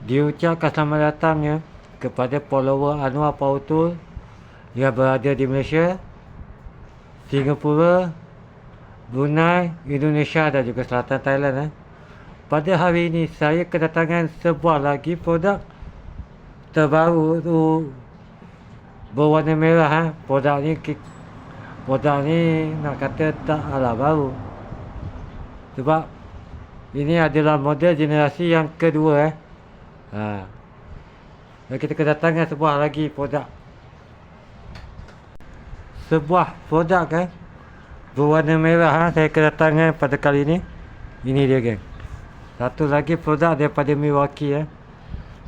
Diucapkan selamat datang ya kepada follower Anwar Power Tool yang berada di Malaysia, Singapura, Brunei, Indonesia dan juga Selatan Thailand. Pada hari ini saya kedatangan sebuah lagi produk terbaru tu berwarna merah. Produk ni nak kata tak ala baru, sebab ini adalah model generasi yang kedua. Dan kita kedatangan sebuah lagi produk. Sebuah produk berwarna merah saya kedatangan pada kali ini. Ini dia geng. Satu lagi produk daripada Milwaukee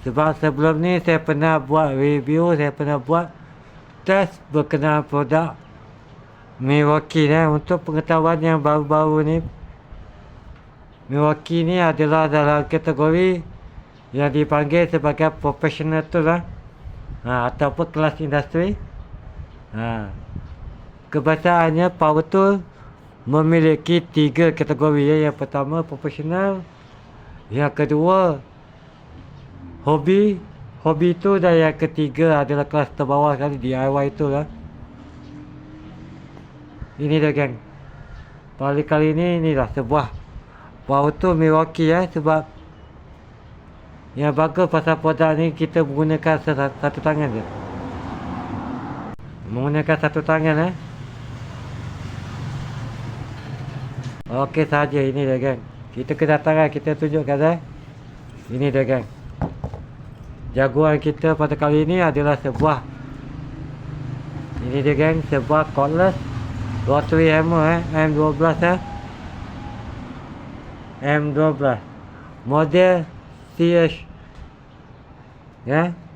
Sebab sebelum ni saya pernah buat review, saya pernah buat test berkenaan produk Milwaukee untuk pengetahuan yang baru-baru ni. Milwaukee ni adalah dalam kategori yang dipanggil sebagai professional tool ataupun kelas industri. Kebacaannya power tool memiliki 3 kategori. Yang pertama profesional, yang kedua hobi tu, dan yang ketiga adalah kelas terbawah sekali, DIY tool Ini dia geng. Pada kali ini inilah sebuah power tool Milwaukee sebab yang bagus pasal produk ni kita menggunakan satu tangan je. Menggunakan satu tangan Okey saja, ini dia geng. Kita kedatangan, kita tunjukkan Ini dia geng. Jagoan kita pada kali ini adalah sebuah, ini dia geng, sebuah cordless rotary hammer M12 M12 model CH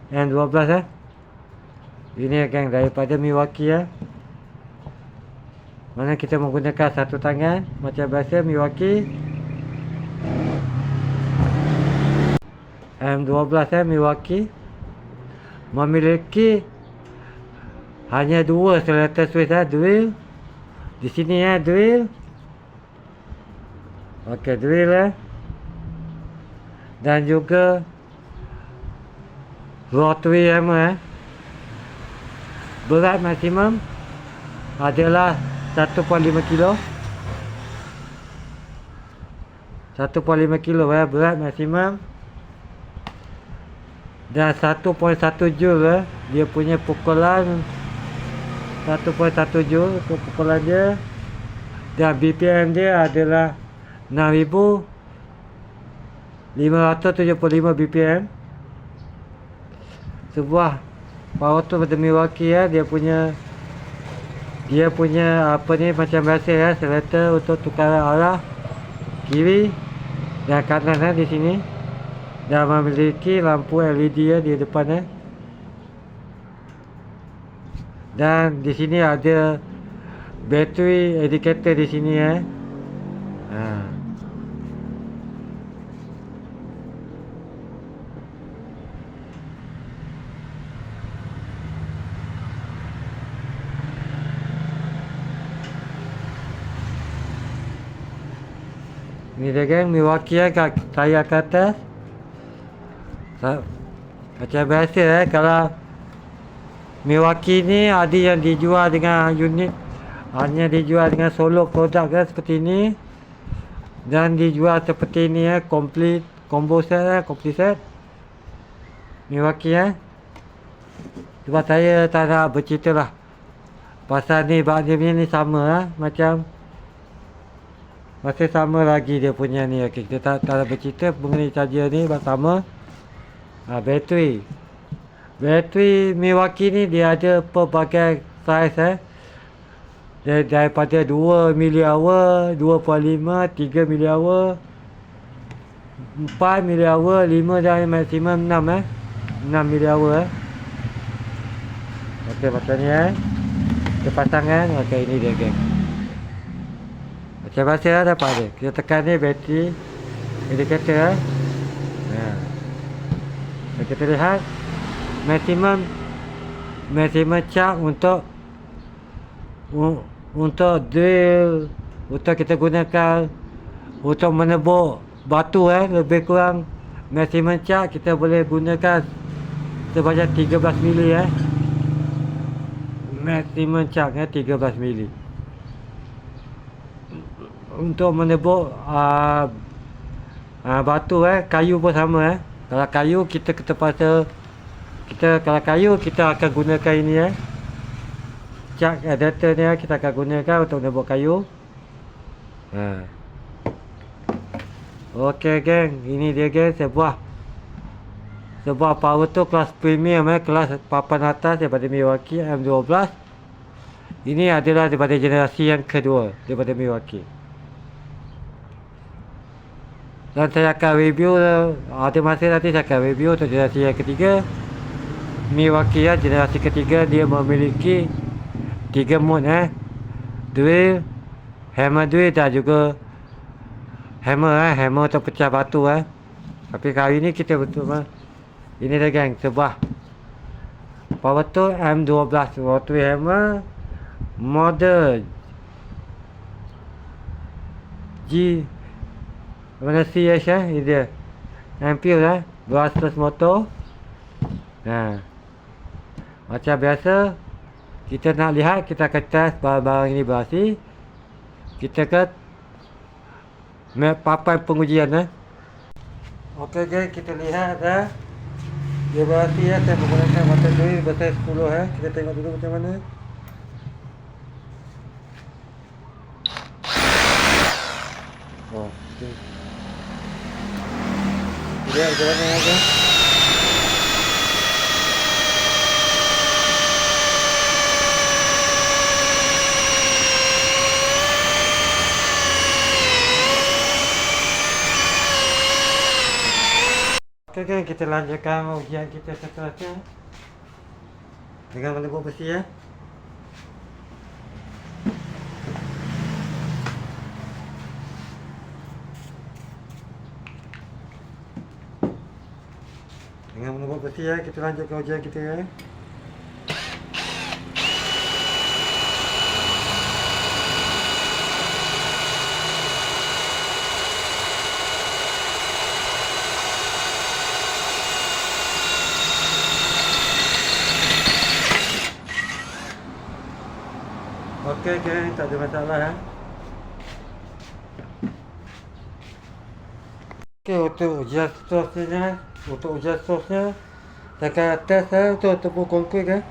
M12 Ini geng daripada Milwaukee Mana kita menggunakan satu tangan macam biasa. Milwaukee M12 Milwaukee memiliki hanya 2 selector switch drill. Di sini drill. Okey, drill dan juga rotary hammer Berat maksimum adalah 1.5 kilo. 1.5 kilo berat maksimum. Dan 1.1 joule dia punya pukulan. 1.1 joule untuk pukulan dia. Dan BPM dia adalah 6,575 BPM. Sebuah power tool pada Milwaukee dia punya apa ni macam biasa selector untuk tukaran arah kiri dan kanan di sini. Dan memiliki lampu LED di depan Dan di sini ada battery indicator di sini Ini dia geng, Milwaukee saya ke atas. Macam biasa kalau Milwaukee ni ada yang dijual dengan unit, hanya dijual dengan solo produk seperti ini, dan dijual seperti ini complete combo set complete set Milwaukee Sebab saya tak nak bercerita lah pasal ni, bak dia ni sama masih sama lagi dia punya ni. Okay, kita tak nak bercerita mengenai charger ni sama. Bateri Milwaukee ni dia ada pelbagai saiz daripada 2 mAh, 2.5, 3 mAh, 4 mAh, 5 dan maksimum 6 mAh Okey, macam ni kita pasang okey, ini dia geng. Macam biasa dapat dia. Kita tekan ni bateri indicator kita lihat maksimum charge untuk drill, untuk kita gunakan untuk menebuk batu lebih kurang Maximum charge kita boleh gunakan sebanyak 13 mili maximum charge 13 mili. Untuk menebuk batu kayu pun sama Kalau kayu kita terpaksa kalau kayu kita akan gunakan ini charge adapter ni kita akan gunakan untuk menebuk kayu. Okey geng, ini dia geng sebuah power tool kelas premium kelas papan atas daripada Milwaukee M12. Ini adalah daripada generasi yang kedua daripada Milwaukee. Dan saya akan review, ada masa nanti saya akan review untuk generasi yang ketiga. Milwaukee generasi ketiga dia memiliki 3 mode drill, hammer drill dan juga hammer untuk pecah batu Tapi kali ini kita betul ini dia geng, sebuah power tool M12 rotary hammer model G mana CH ini dia ampere brushless motor. Macam biasa kita nak lihat, kita akan test barang-barang ini berhasil. Kita akan papan pengujian Okey geng, kita lihat dia berhasil saya menggunakan mata drill besar 10 kita tengok dulu macam mana. Okay. Lihat macam mana geng. Okey, kita lanjutkan ujian kita seterusnya dengan menebuk besi Dengan menebuk besi kita lanjutkan ujian kita Okey geng, tak ada masalah Okey, untuk ujian seterusnya saya akan test untuk tepuk konkrit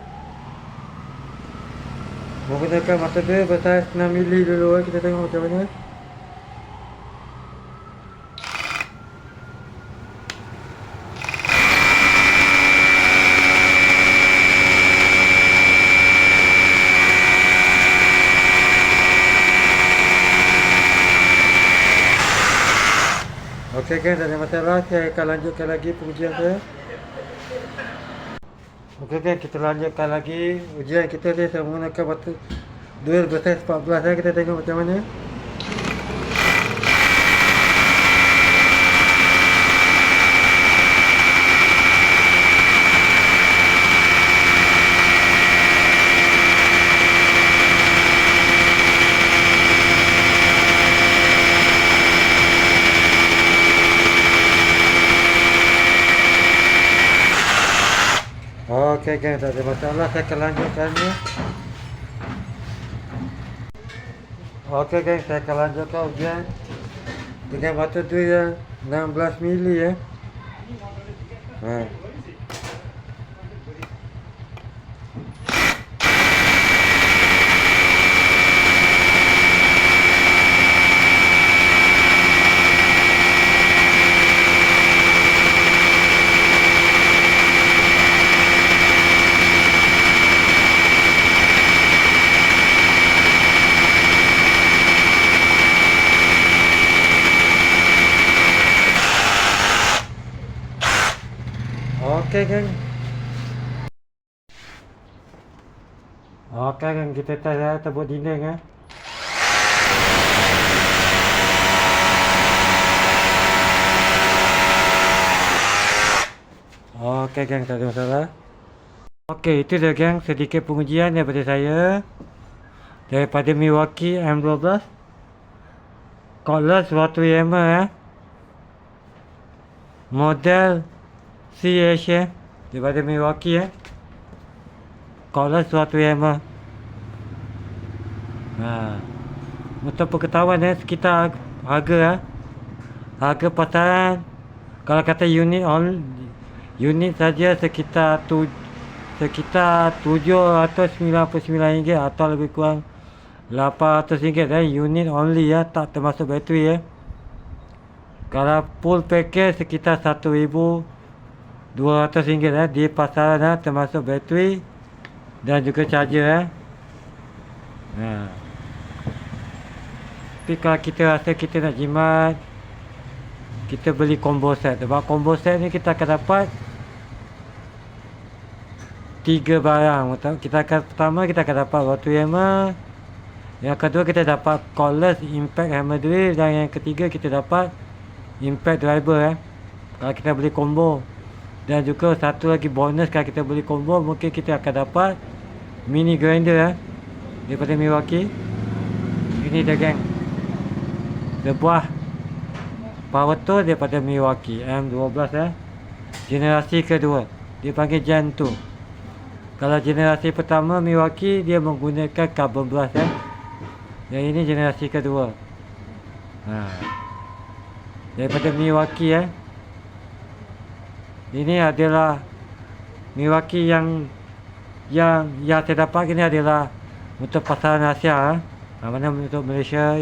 menggunakan mata drill besar 6 mili dulu kita tengok macam mana. Okey guys, tak ada masalah, saya akan lanjutkan lagi pengujian saya. Okey guys, kita lanjutkan lagi ujian kita ni. Saya menggunakan batu drill besar 14 kita tengok macam mana. Okey guys, tak ada masalah, saya akan lanjutkannya. Okey guys, saya akan lanjutkan ujian dengan batu drill 16 mili Okey geng. Okey geng, kita test tebuk dinding Okey geng, tak ada masalah. Okey, itu dia geng, sedikit pengujian daripada saya daripada Milwaukee M12 cordless rotary hammer model CH daripada Milwaukee cordless 200mm. Untuk pengetahuan sekitar harga harga pasaran kalau kata unit saja sekitar RM799 atau lebih kurang RM800 unit only tak termasuk bateri Kalau full package sekitar RM1,200 di pasaran termasuk bateri dan juga charger Tapi kalau kita rasa kita nak jimat, kita beli combo set. Sebab combo set ni kita akan dapat 3 barang. Pertama kita akan dapat rotor hammer, yang kedua kita dapat cordless impact hammer drill, dan yang ketiga kita dapat impact driver kalau kita beli combo. Dan juga satu lagi bonus, kalau kita beli combo mungkin kita akan dapat mini grinder daripada Milwaukee. Ini dia geng, sebuah power tool daripada Milwaukee M12 generasi kedua, dia panggil Gen 2. Kalau generasi pertama Milwaukee dia menggunakan carbon brush yang ini generasi kedua daripada Milwaukee Ini adalah Milwaukee yang saya dapat ini adalah untuk pasaran Asia mana untuk Malaysia,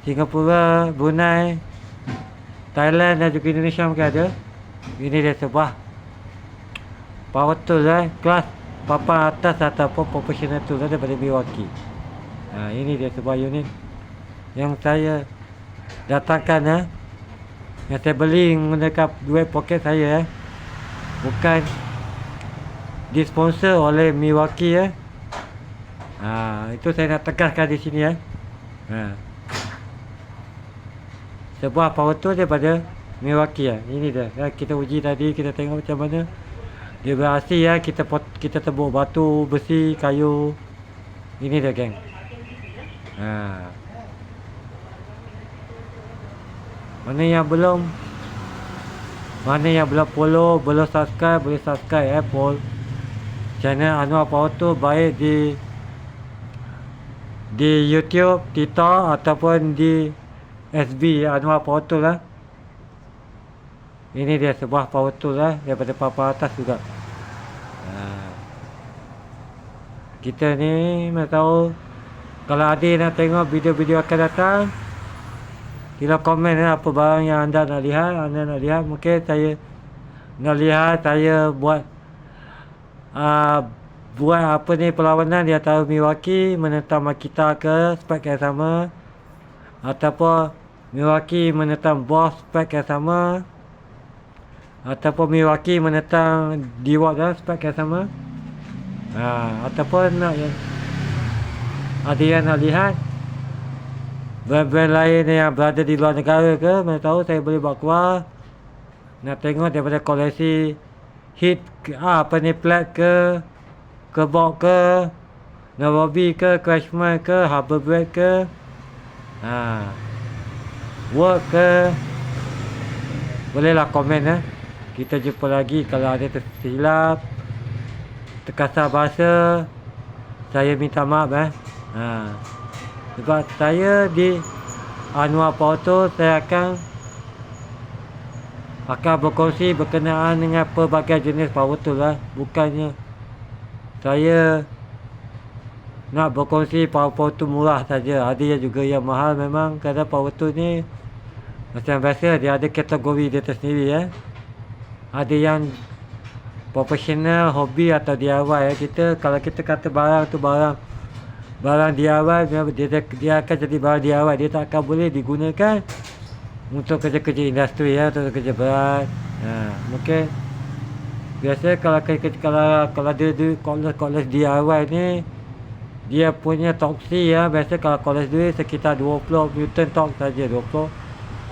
Singapura, Brunei, Thailand dan juga Indonesia mungkin ada. Ini dia sebuah power tool kelas papan atas ataupun professional tool daripada Milwaukee. Ini dia sebuah unit yang saya datangkan yang saya beli menggunakan duit poket saya bukan disponsor oleh Milwaukee itu saya nak tegaskan di sini sebuah power tool daripada Milwaukee ini dia kita uji tadi, kita tengok macam mana dia berhasil kita tebuk batu, besi, kayu. Ini dia geng. Mana yang belum follow, belum subscribe, boleh subscribe channel Anwar Power Tool, baik di YouTube, TikTok ataupun di SB Anwar Power Tool Ini dia sebuah power tool daripada papan atas juga. Kita ni nak tahu, kalau adik nak tengok video-video akan datang, sila komen apa barang yang anda nak lihat. Mungkin saya nak lihat saya buat apa ni perlawanan di antara Milwaukee menentang Makita ke spek yang sama, ataupun Milwaukee menentang Bosch spek yang sama, ataupun Milwaukee menentang Dewalt spek yang sama. Ataupun ada yang nak lihat brand-brand lain yang berada di luar negara ke, mana tahu saya boleh bawa keluar. Nak tengok daripada koleksi hit plat ke box ke, Nairobi ke, Craftsman ke, Harbour Bread ke, work ke, bolehlah komen Kita jumpa lagi. Kalau ada tersilap, terkasar bahasa, saya minta maaf sebab saya di Anwar Power Tool, saya akan berkongsi berkenaan dengan pelbagai jenis power tool bukannya saya nak berkongsi power tool murah saja. Ada juga yang mahal memang, kerana power tool ni macam biasa dia ada kategori dia tersendiri ada yang profesional, hobi atau DIY kalau kita kata barang tu barang DIY, dia akan jadi barang DIY. Dia tak akan boleh digunakan untuk kerja-kerja industri atau kerja berat. Mungkin biasa kalau dia cordless DIY ni, dia punya toksi biasa kalau cordless dia sekitar 20 Newton torque saja, 20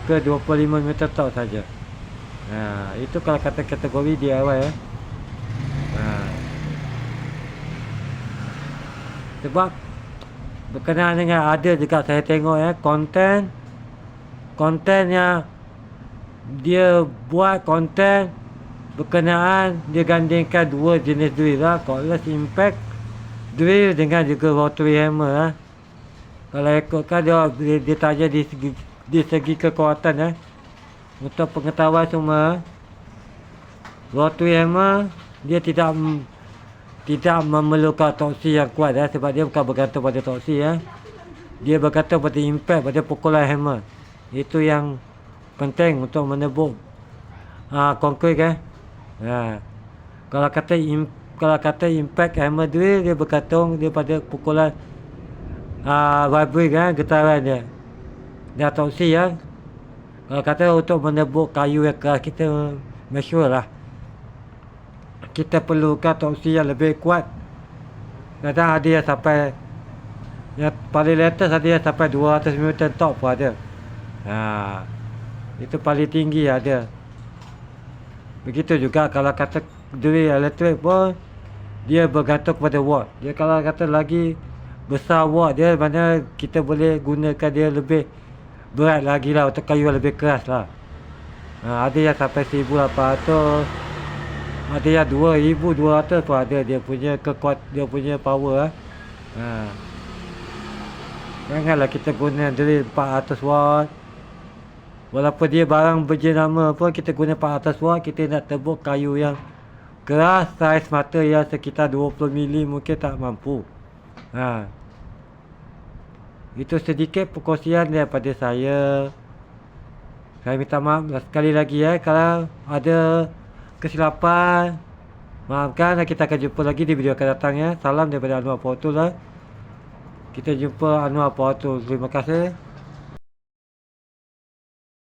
ke 25 Newton torque saja. Itu kalau kata kategori DIY sebab berkenaan dengan ada juga saya tengok konten yang dia buat konten berkenaan, dia gandingkan dua jenis drill lah, cordless impact drill dengan juga rotary hammer lah. Kalau ikutkan dia tanya di segi kekuatan untuk pengetahuan semua, rotary hammer dia tidak memerlukan torsi yang kuat sebab dia bukan bergantung pada torsi dia bergantung pada impact, pada pukulan hammer. Itu yang penting untuk menebuk konkrit Kalau kata impact hammer drill, dia bergantung pada pukulan vibration getaran dia dan torsi Kalau kata untuk menebuk kayu yang keras, kita manual lah, kita perlukan torsi yang lebih kuat. Kadang ada yang sampai, yang paling latest ada yang sampai 200 Newton torque pun ada. Itu paling tinggi ada. Begitu juga kalau kata drill elektrik pun, dia bergantung kepada watt. Dia kalau kata lagi besar watt dia, mana kita boleh gunakan dia lebih berat lagi lah, untuk kayu yang lebih keras lah. Ada yang sampai 1800, ada yang 2200 pun ada dia punya dia punya power Janganlah kita guna drill 400 watt. Walaupun dia barang berjenama pun, kita guna 400 watt, kita nak tebuk kayu yang keras, saiz mata yang sekitar 20 mili mungkin tak mampu. Itu sedikit perkongsian daripada saya. Saya minta maaf sekali lagi kalau ada kesilapan. Maafkan, kita akan jumpa lagi di video akan datang Salam daripada Anwar Power Tool Kita jumpa Anwar Power Tool. Terima kasih.